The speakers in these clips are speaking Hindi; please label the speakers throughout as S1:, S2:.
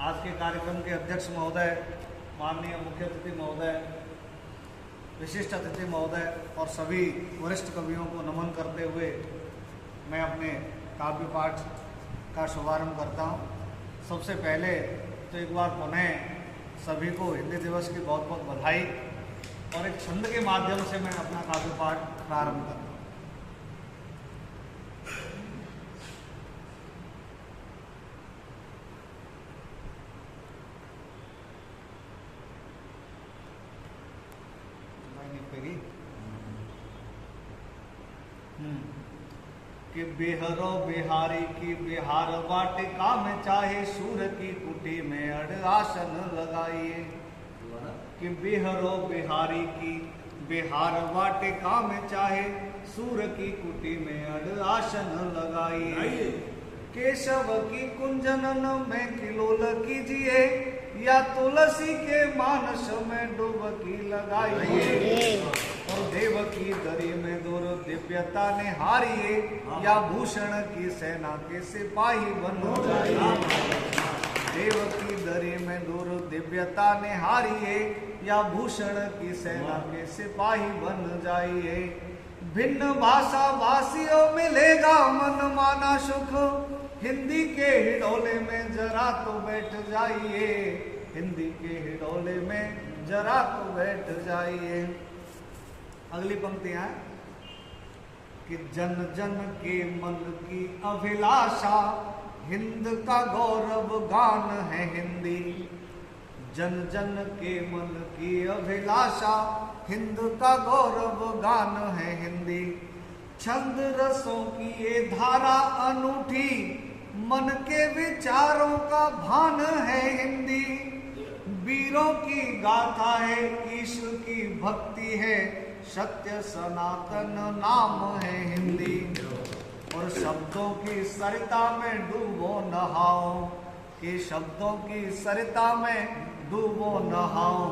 S1: आज के कार्यक्रम के अध्यक्ष महोदय, माननीय मुख्य अतिथि महोदय, विशिष्ट अतिथि महोदय और सभी वरिष्ठ कवियों को नमन करते हुए मैं अपने काव्य पाठ का शुभारंभ करता हूँ। सबसे पहले तो एक बार पुनः सभी को हिंदी दिवस की बहुत बहुत बधाई और एक छंद के माध्यम से मैं अपना काव्य पाठ प्रारंभ करता हूँ। कि बेहरो बिहारी की बिहार वाटिका में चाहे सूर की कुटी में अड़ आसन लगाइए। कि बेहरो बिहारी की बिहार वाटिका में चाहे सूर की कुटी में अड़ आसन लगाइए। केशव की कुंजनन में किलोल कीजिए या तुलसी के मानस में डुबकी लगाइए। और देवकी दरी में दूर दिव्यता ने हारिए या भूषण की सेना के सिपाही बन जाइए। देवकी दरी में दूर दिव्यता ने हारिए या भूषण की सेना के सिपाही बन जाइए। भिन्न भाषा भाषियों मिलेगा मन माना सुख, हिंदी के हिडोले में जरा तो बैठ जाइए। हिंदी के हिडोले में जरा तो बैठ जाइए। अगली पंक्तियां कि जन जन के मन की अभिलाषा, हिंद का गौरव गान है हिंदी। जन जन के मन की अभिलाषा, हिंद का गौरव गान है हिंदी। छंद रसों की ये धारा अनूठी, मन के विचारों का भान है हिंदी। वीरों की गाथा है, ईश्वर की भक्ति है, सत्य सनातन नाम है हिंदी। और शब्दों की सरिता में डूबो नहाओ, कि शब्दों की सरिता में डूबो नहाओ।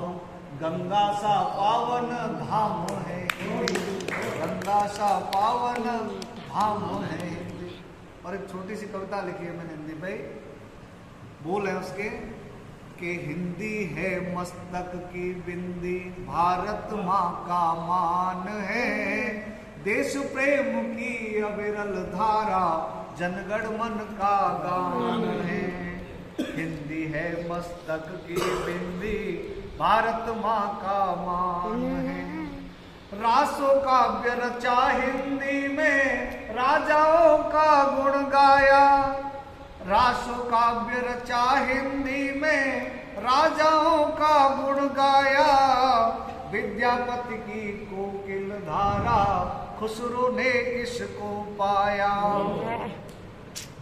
S1: गंगा सा पावन धाम है हिंदी, गंगा सा पावन धाम है हिंदी। और एक छोटी सी कविता लिखी है मैंने हिंदी पे, बोल है उसके कि हिंदी है मस्तक की बिंदी, भारत माँ का मान है। देश प्रेम की अविरल धारा, जनगण मन का गान है। हिंदी है मस्तक की बिंदी, भारत माँ का मान है। रासो काव्य रचा हिंदी में, राजाओं का गुण गाया। रासो काव्य रचा हिंदी में, राजाओं का गुण गाया। विद्यापति की कोकिल धारा, खुसरो ने किसको पाया।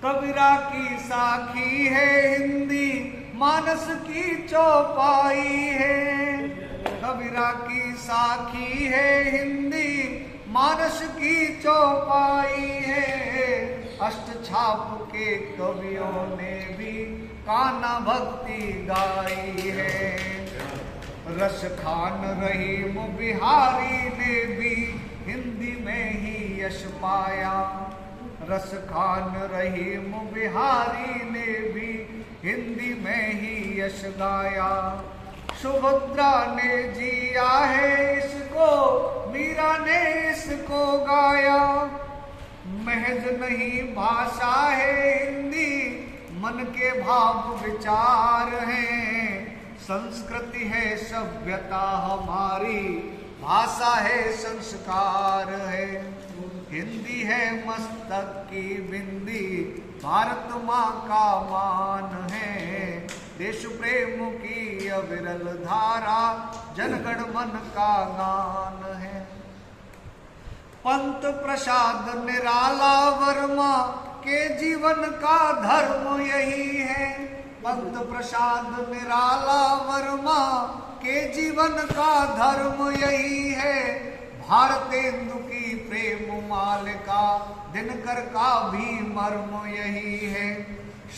S1: कबीरा की साखी है हिंदी, मानस की चौपाई है। कबीरा की साखी है हिंदी, मानस की चौपाई है। अष्टछाप के कवियों ने भी कान्हा भक्ति गाई है। रस खान रहीम बिहारी ने भी हिंदी में ही यश पाया। रस खान रहीम बिहारी ने भी हिंदी में ही यश गाया। सुभद्रा ने जिया है इसको, मीरा ने इसको गाया। महज नहीं भाषा है हिंदी, मन के भाव विचार हैं। संस्कृति है सभ्यता हमारी, भाषा है संस्कार है। हिंदी है मस्तक की बिंदी, भारत माँ का मान है। देश प्रेम की अविरल धारा, जनगण मन का गान है। पंत प्रसाद निराला वर्मा के जीवन का धर्म यही है। पंत प्रसाद निराला वर्मा के जीवन का धर्म यही है। भारतेंदु की प्रेम मालिका, दिनकर का भी मर्म यही है।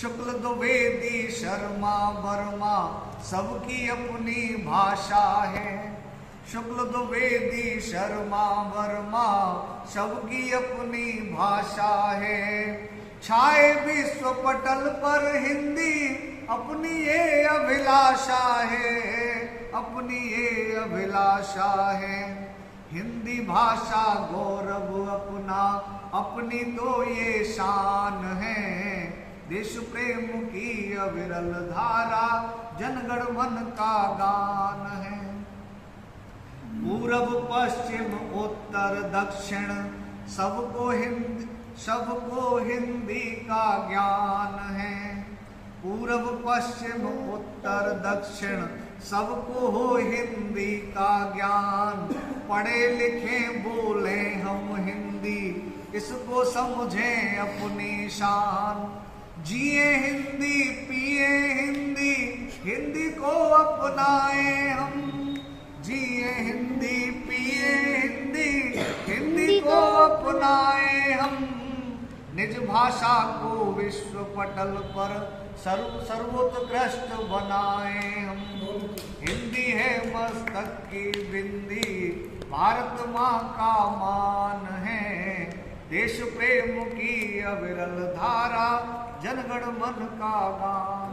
S1: शुक्ल द्विवेदी शर्मा वर्मा, सबकी अपनी भाषा है। शुक्ल द्विवेदी शर्मा वर्मा, सबकी अपनी भाषा है। छाए विश्व पटल पर हिंदी, अपनी ये अभिलाषा है, अपनी ये अभिलाषा है। हिंदी भाषा गौरव अपना, अपनी तो ये शान है। देश प्रेम की अविरल धारा, जनगण मन का गान है। पूरब पश्चिम उत्तर दक्षिण, सबको हिंदी का ज्ञान है। पूरब पश्चिम उत्तर दक्षिण, सबको हो हिंदी का ज्ञान। पढ़े लिखे बोले हम हिंदी, इसको समझें अपनी शान। जिए हिंदी पिए हिंदी, हिंदी को अपनाए हम। जिए हिंदी पिए हिंदी, हिंदी को अपनाए हम। निज भाषा को विश्व पटल पर सर्वोत्कृष्ट बनाए हम। हिंदी है मस्तक की बिंदी, भारत माँ का मान है। देश प्रेम की अविरल धारा, जनगण मन का गान।